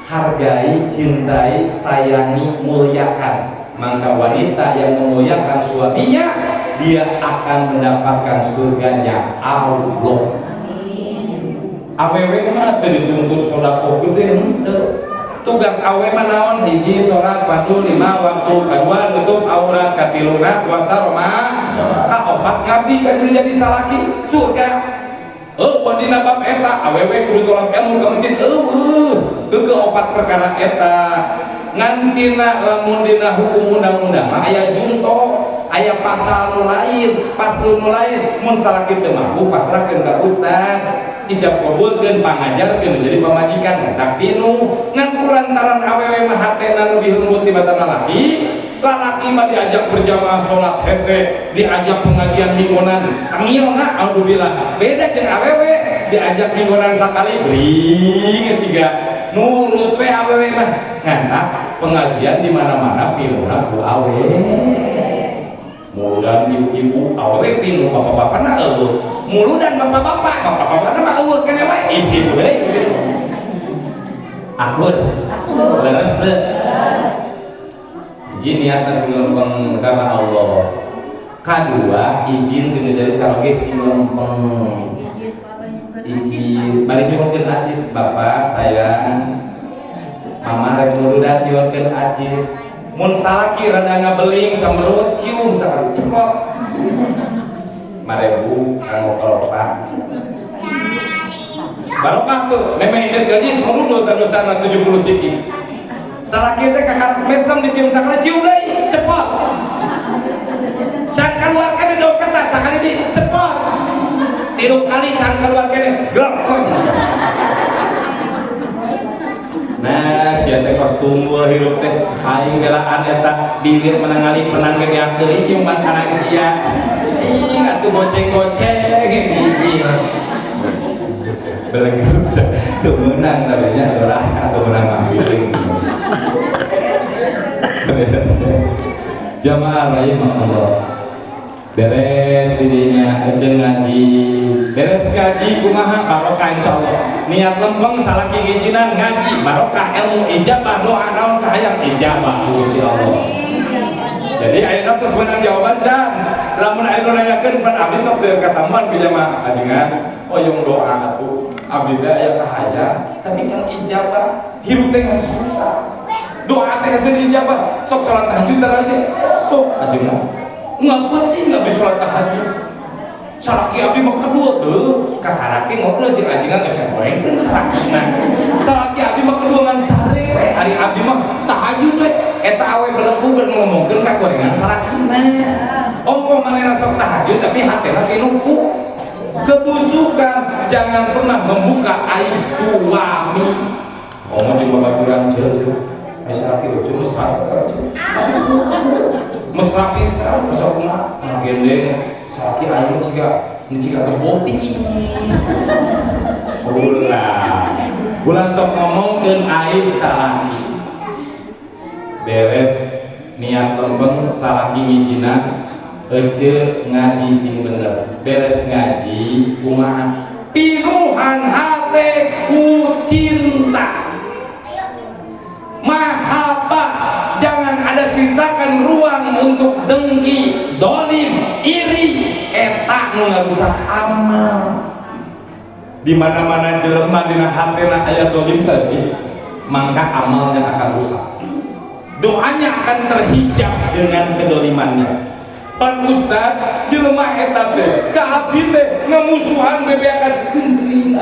Speaker 2: hargai, cintai, sayangi, muliakan. Maka wanita yang memuliakan suaminya dia akan mendapatkan surganya Allah. Awewe mah teu dituntut sedekah gede henteu. Tugas awewe mah naon hiji salat fardu 5 waktu, kadua nutup aurat, katiluna puasa Ramadan, kaopat ngabdi ka jadi salaki surga. Wadina bab eta awewe kudu tolak ilmu ka masjid ke opat perkara eta ngantina lamun dina hukum undang-undang aya junto aya pasal nu lain pasal nu lain mun salaki teu mampu pasrahkeun ka ustad ijab kabulkeun pangajarkeun jadi pamajikan tapi nu ngan kulantaran awewe mah hatena lebih lembut tibatan lalaki lalaki mah diajak berjamaah sholat hese diajak pengajian mingguan tangilna alhamdulillah beda jeung awewe diajak mingguan sakali bring ciga nurut we awewe mah ngana pengajian di mana-mana piluna ku awewe muludan ibu-ibu awewe pilu bapak-bapakna eueuh muludan bapak-bapakna mah eueuh keneh wae ibu deui akur leres teu izin niatna sing lempeng karena Allah. Kadua izin dengan dari caroge sing lempeng. Izin bari nyuwunkeun acis bapak sayang. Mama rek nurudat nyuwunkeun acis. Mun salaki rada ngabeling cemberut cium sakali cepot. Marebu kanggo kelopak. Barokah tuh, memang inget gaji 10 dosana 70 siki. Salaki teh kakak mesem dicium sakali cium deui cepot. Can kaluarkeun di dompet sakali di cepot. 3 kali can kaluarkeun gerak. Nah, sia teh kos tunggul hirup teh aing belaan eta bibir menangali penang gede deui nyuman kana sia. Ih atuh goceng-goceng hiji. Berenggut tuh menang tapi nya ora atau menang ambil. Jamaah rahimahullah beres didinya ejeng ngaji beres ngaji kumaha barokah insyaallah niat lempeng salaki ngijinan ngaji barokah ilmu ijabah doa naon kahayang ijabah insyaallah jadi ayeuna geus menang jawaban can lamun aya nanyakeun pan abdi sok seueur katamuan ku jamaah ajengan oyong doa atuh abdi teh aya kahayang tapi can ijabah hirup teh susah doa teh sedih jawab sok salat tahajud aja sok aja nggak penting nggak bisa salat tahajud salaki abdi mah kedua tuh kakarake ngobrol jeung ajengan geus gorengkeun salakina salaki abdi mah kedua ngan sare hari abdi mah tahajud we eta awe belenggu beun ngomongkeun ka gorengan salakina ongko manehna sok tahajud tapi hatena kinu kebusukan jangan pernah membuka aib suami ngomong jeung babaturan ceul Mesrapi lucu mesra pisan besokna ngagendeng salaki ayeuna ciga keboti ulah sok ngomongkeun aib salaki beres niat lempeng salaki ngijinan ece ngaji sing bener beres ngaji kumaha pinuhan hate ku cinta mahabbah jangan ada sisakan ruang untuk dengki, dolim, iri, eta nu ngarusak amal. Di mana-mana jelema dina hatena aya dolim saja, maka amalnya akan rusak. Doanya akan terhijab dengan kedolimannya. Pan Ustad jelema eta teh ka abdi teh ngamusuhan bebeakan geuning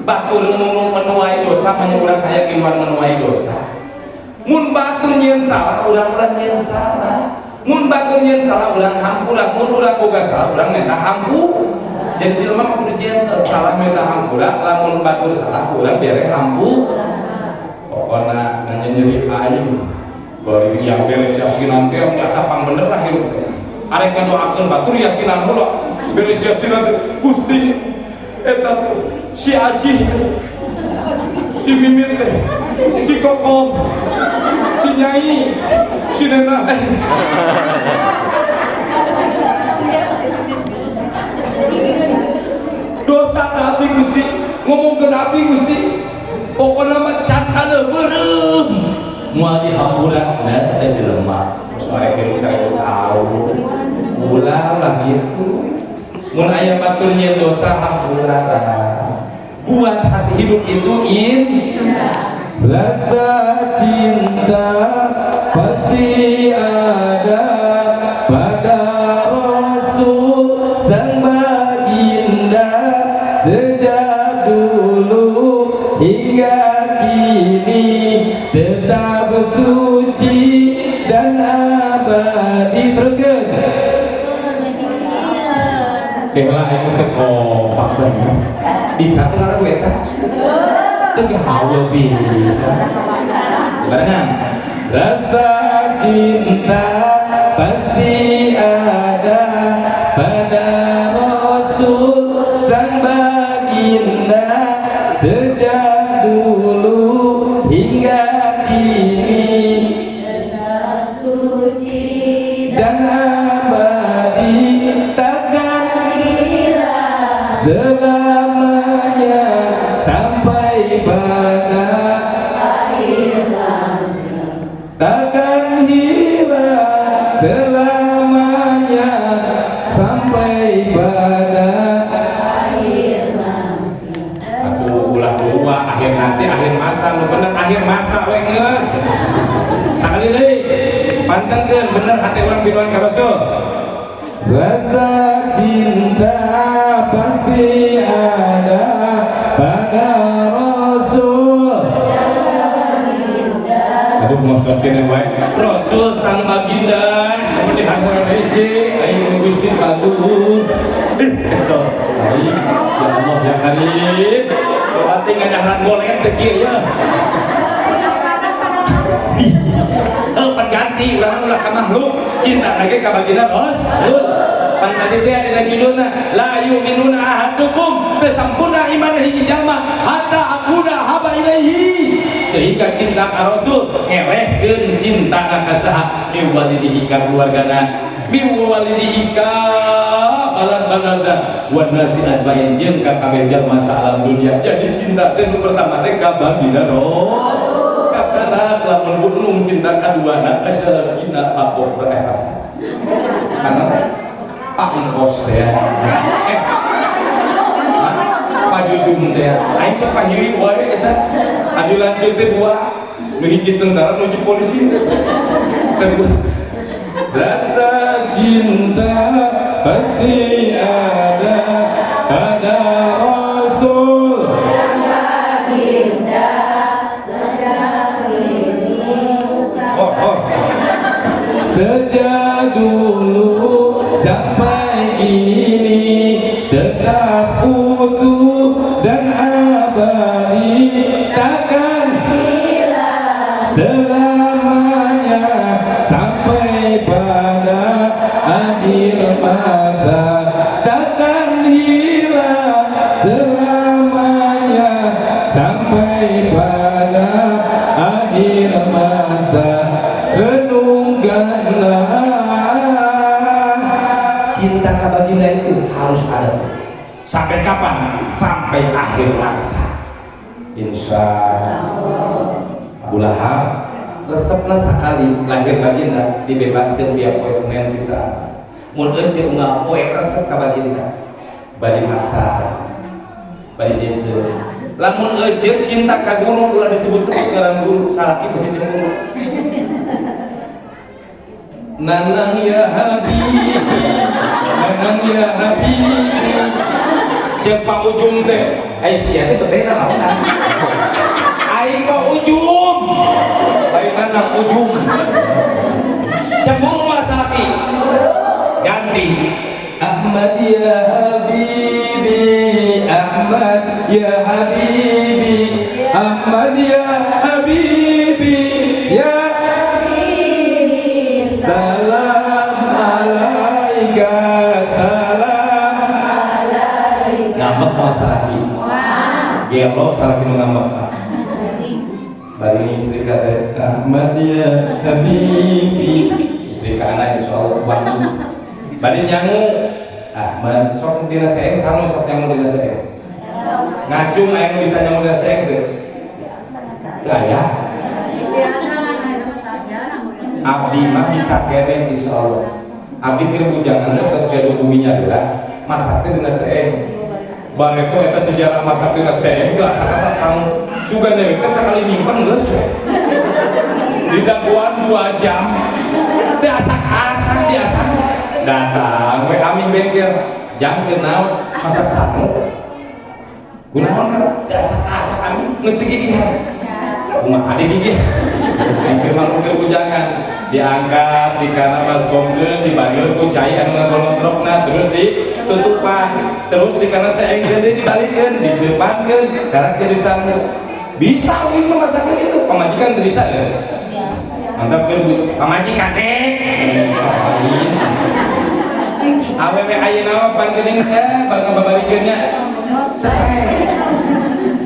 Speaker 2: batur menuai dosa menyebut hayang iman menuai dosa. Mun batur nyeun salah urang-urang nyeun salah. Mun batur nyeun salah urang hampura, mun urang boga salah urang minta hampu. Jadi jelema kudu gentle, salah minta hampura, lamun batur salah urang bere hampu. Pokona nyeri aing. Bari yang beres yasinan teh biasa pang bener lah hirup teh. Arek ngadoakeun batur yasinan heula. Beres yasinan teh Gusti eta si Aji, si Mimin teh, si Kokom, si Nyai, si Nena. Dosa ke hati Gusti, ngomong ke hati Gusti. Pokoknya mah can kana beureum. Moal dihampura da teh jelema. Soalnya kieu saya tahu. Ulah lah gitu. Mun aya batur nyeun dosa hampura buat hati hidup itu rasa cinta pasti ada pada Rasul sang baginda sejak dulu hingga kini tetap suci dan abadi. Teruskan Kela itu kompak banget. Bisa tuh lara gue tak? Tapi hawa bisa. Barengan. Rasa cinta pasti ada pada Rasul sang baginda sejak dulu hingga kini tetap suci dan abadi. Selamanya sampai pada akhir masa, takkan hilang selamanya sampai pada akhir masa. Aku ulah dua akhir nanti akhir masa, lu bener akhir masa we geus. Sakali deui pantengkeun bener hati urang biduan ka Rasul. Rasa cinta pasti ada pada Rasul. Aduh maksudnya yang baik Rasul sang baginda seperti hasil Indonesia ayo Gusti Padun kesel ya Allah ya Karim berarti ngadaharan boleh teki ya ganti ulah ka makhluk cinta lagi ka baginda Rasul pan tadi teh ada lagi judulna la yu'minuna ahadukum sampurna iman hiji jalma hatta akuna haba ilaihi sehingga cinta ka Rasul ngelehkeun cinta ka saha mi walidihi ka keluargana mi walidihi ka balad-baladna wa nasi adbain jeung ka kabeh jalma sa alam dunia. Jadi cinta teh nu pertama teh ka baginda Rasul. Karena lamun gunung cinta kaduana kasalagina lapor teh asa. Karena teh Pak Engkos teh. Pak Jujung teh. Aing sok pahiri wae eta. Adi lanceuk teh dua. Nu hiji tentara nu hiji polisi. Sarua. Rasa cinta pasti ada pada Rasul. Sejak dulu sampai kini tetap utuh dan abadi takkan hilang selamanya sampai pada akhir masa, takkan hilang selamanya sampai pada akhir masa. Renungkanlah cinta ka baginda itu harus ada. Sampai kapan? Sampai akhir masa. Insya Allah. Abu Lahab resepna sekali lahir baginda dibebaskan biar poe Senin siksa. Mun euceul unggal poe resep ka baginda bari masa bari dese. Lamun euceul cinta ka guru ulah disebut-sebut ngaran guru salaki bisi cemburu. Nanang ya Habibi, nanang ya Habibi, Cek Pak Ujum teh, sia teh beteh naon kan? Aing mah Ujum, lain anak Ujum. Cembung mas laki, ganti. Ahmad ya Habibi, Ahmad ya Habibi, Ahmad ya Habibi, ya Habibi. Salam alaika, salam alaika. Ngambek mas laki, gelo salaki nu ngambek. Bari ini istri kata Ahmad ya Habibi, istri kana insyaallah bantu. Bari nyangu Ahmad sok dina seeng sanu sok nyangu dina seeng. Ngacung aya nu bisa nyangu dina seeng teh. Gaya. Abdi mah bisa kene insyaallah. Abdi keur bujangan geus gaduh buminya geura, masak teh dina seeng. Bareko eta sejarah masak dina seeng geus asa sang sugan dewe teh sakali nyimpen geus we. Di daguan 2 jam. Teh asak-asak biasa. Datang we ami bengkel jam keur naon masak sanu. Kunaon kan asak-asak ami geus digigihan. Kumaha digigih? Engke mah keur bujangan diangkat di kana baskomkeun dibangun ku cai anu ngagolondrokna terus ditutupan terus di kana seeng gede dibalikeun diseupankeun karak jadi sangu bisa we masakan itu pamajikan bisa ya mantap keur pamajikan teh lain awewe ayeuna mah pan geuning bangga babalikeunnya ceprek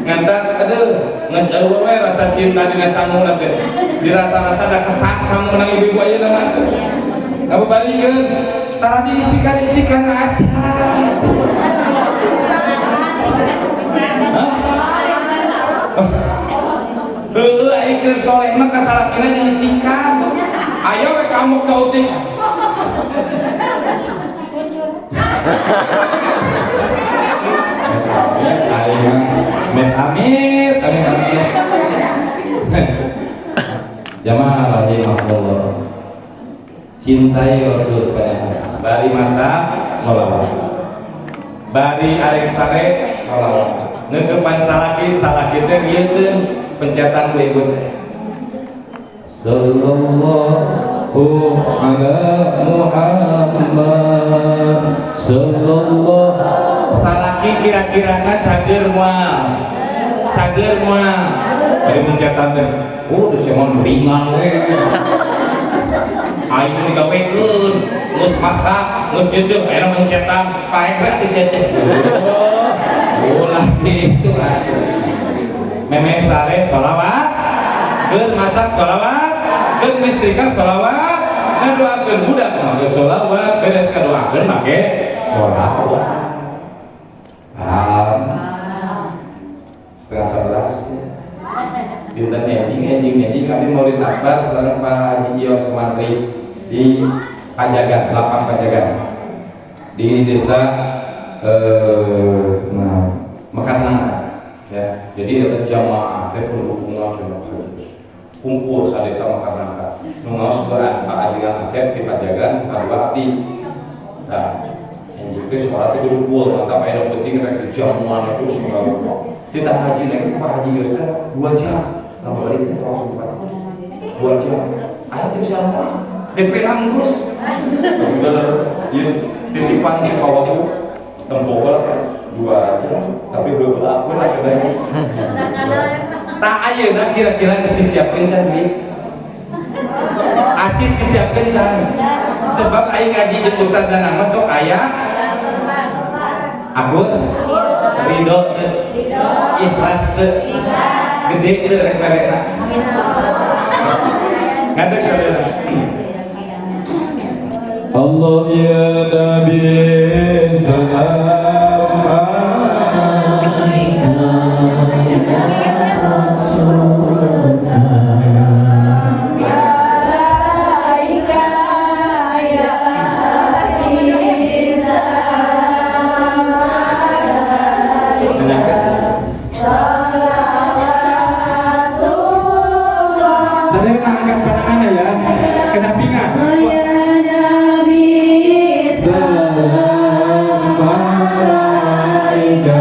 Speaker 2: ngantar aduh geus eueuh we rasa cinta dina sangu teh dirasa-rasa da kesak sama menang ibu-ibu ayeuna mah ngababalikeun tara diisikan aja. Heueuh aing keur soleh mah kasalakina diisikan. Aya we kamuk sautik. Amit. Jamaah rahimahullah. Cintai Rasul sebanyak bari masak sholawat. Bari arek sare sholawat. Ngeukepan salaki teh rieun pencetan ku ibu teh. Sallallahu ala Muhammad sallallahu salaki kira-kirana cager moal dari pencetan teh geus emon ringan we aing digawekeun geus masak geus jejeuk aya pencetan paek we geus teh ulah kitu memeh sare sholawat keur masak sholawat keur mistrika sholawat ngadoakeun budak make sholawat beres kadoakeun make sholawat setengah 11 dinten enjing kami maulid akbar sareng Pak Haji Iyos Sumantri di Pajagan, Lapang Pajagan di desa Mekar Nangka ya. Jadi ada jamaah teh pendukungna cenah kumpul sadesa Mekar Nangka nu ngaos beran Pak Haji Asep di Pajagan kadua abdi. Nah, enjing geus salat teh kudu kumpul mantap aya nu penting rek jamuan terus ngawur. Kita haji lagi Pak Haji Yos 2 jam nggak balik ke waktu Pak 2 jam ayat bisa apa DP langgus itu titipan di bawahku tempol 2 jam tapi belum aku lah katanya tak ayeuna kira-kira geus disiapkeun can di acis disiapkeun can sebab aing ngaji jeung Ustaz Danang masuk aya Agur ridho ikhlas gede rek mereka ngadeg saudara Allah ya Nabi salam alaika Nabi salam alaika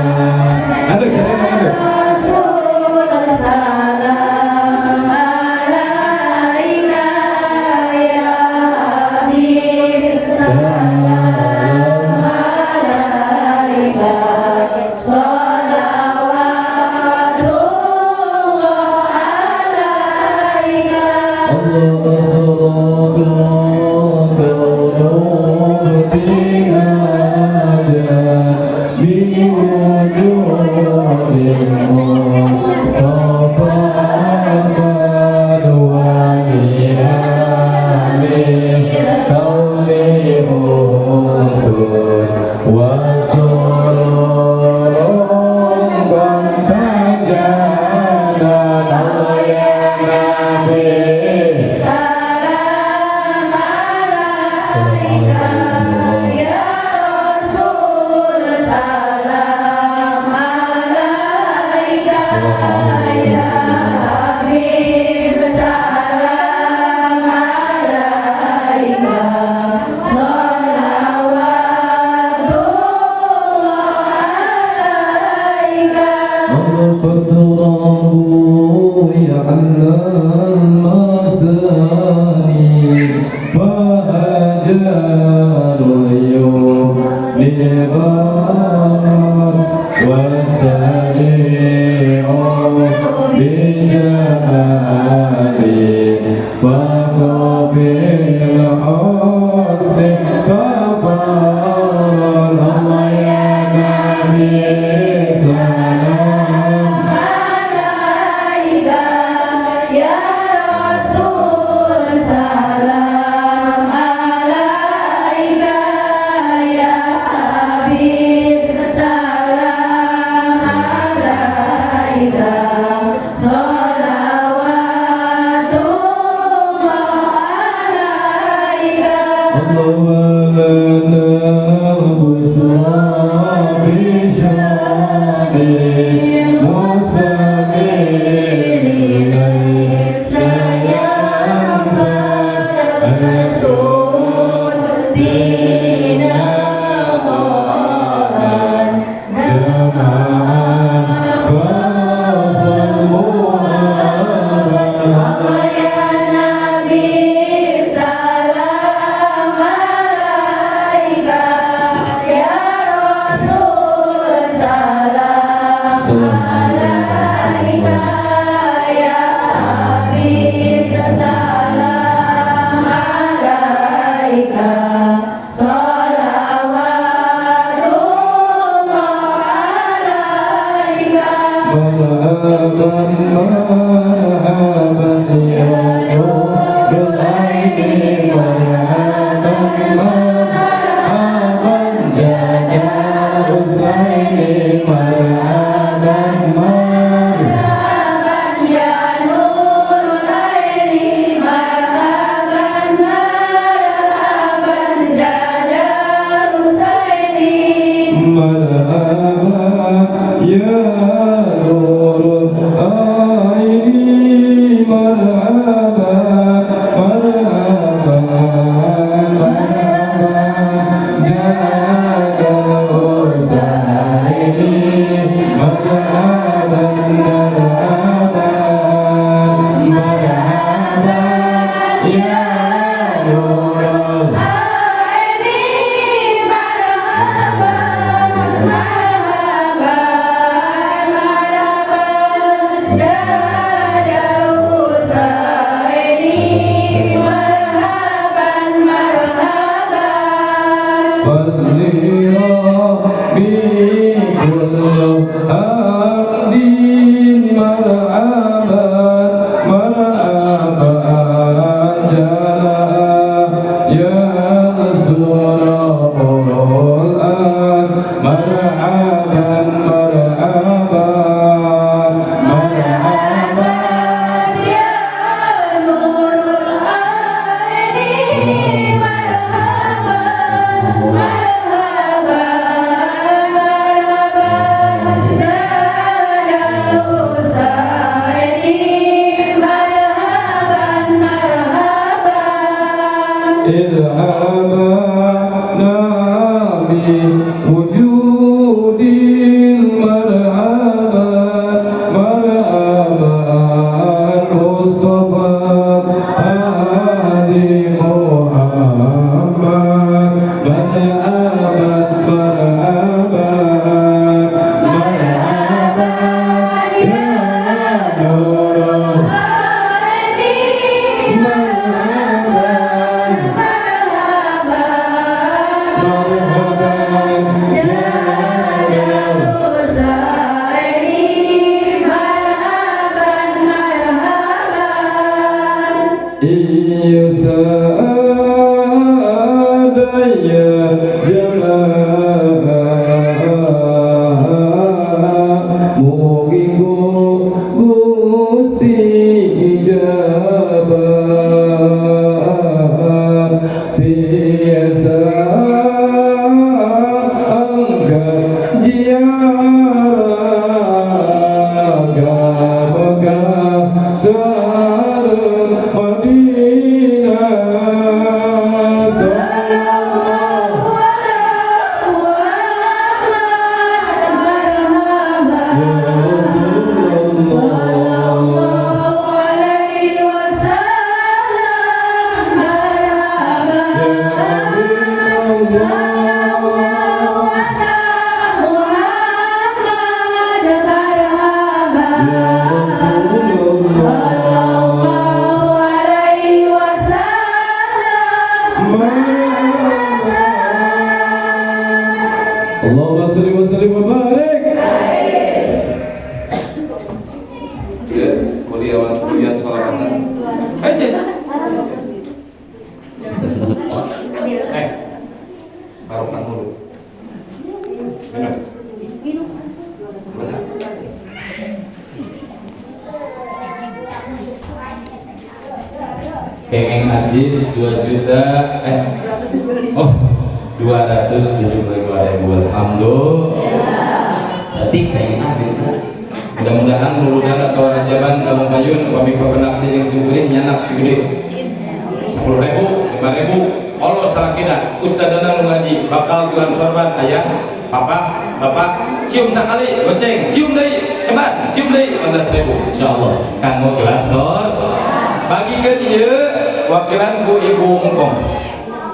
Speaker 1: iya sadaya jamaah mugi Gusti ijabah tiasa angkat jiarah gabagah sareng Madinah sallallahu Allahumma sholli wa sallim wa barik. Kuliah sholawatan. Ayo. Barokah dulu. Minum. Kengeng Ajis 2 juta oh 275.000. Alhamdulillah. Berarti kengeng ambil kan. Mudah-mudahan luludan atau rajaban kamu payun kami pepenakti yang simpurin nyanak segede 10.000, 5.000. Allah salakina ustadana ngaji bakal gelar sorban ayah papa bapak cium sekali goceng cium deui cepat cium deui 15.000 insyaallah kanggo gelar sorban bagi ke dieu wakilan ku ibu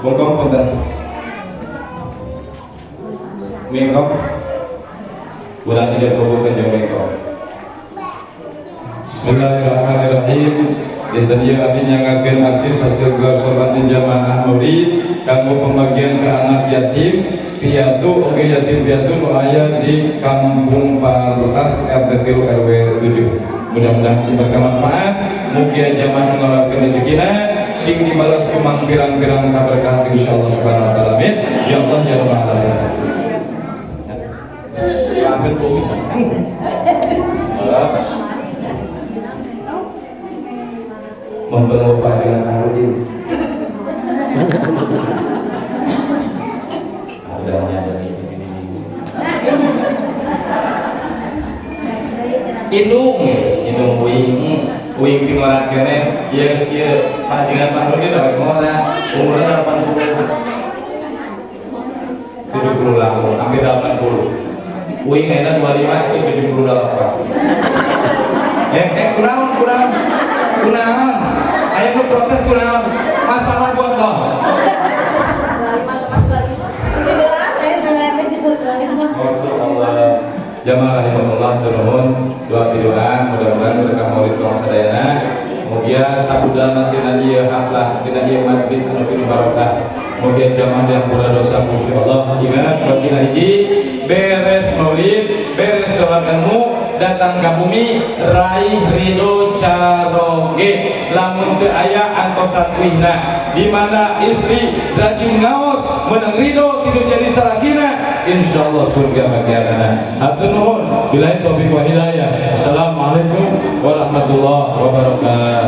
Speaker 1: Mungkong punten Mingkong ulah tidak kubukeun jeung Mingkong. Bismillahirrahmanirrahim. Dinten ieu abdi nyangakeun artis hasil gelar sorban jamaah maulid kanggo pembagian ke anak yatim piatu oge yatim piatu nu aya di Kampung Partas RT 3 RW 7. Mudah-mudahan sing bermanfaat, mugia jamaah ngalahkeun rezekina sing dibalas kumang pirang-pirang kaberkahan insyaallah subhanahu wa taala. Amin. Ya Allah ya rabbal alamin. Ya ampun kok bisa kan? Memperlupa dengan Harudin. Adanya dari Indung uing tinggal kene ieu geus kieu panjenengan Pak Harudin awake ngora umurna 80 70 lah hampir 80 uing enak 25 itu 78 kunaon aya nu protes kunaon masalah buat lo Masyaallah jamaah rahimahullah turun doa mudah-mudahan berkah maulid kaum sadayana mugia sabudal tina ieu haflah tina ieu majlis anu penuh barokah mugia jamaah dan pura dosa insyaallah ingat tina hiji beres maulid beres sholatmu datang ke bumi raih ridho caroge lamun teu aya antosan wihna di mana istri rajin ngaos menang ridho tidak jadi salahina insyaallah surga bagianana. Hatur nuhun billahi taufiq wa hidayah. Assalamualaikum warahmatullahi wabarakatuh.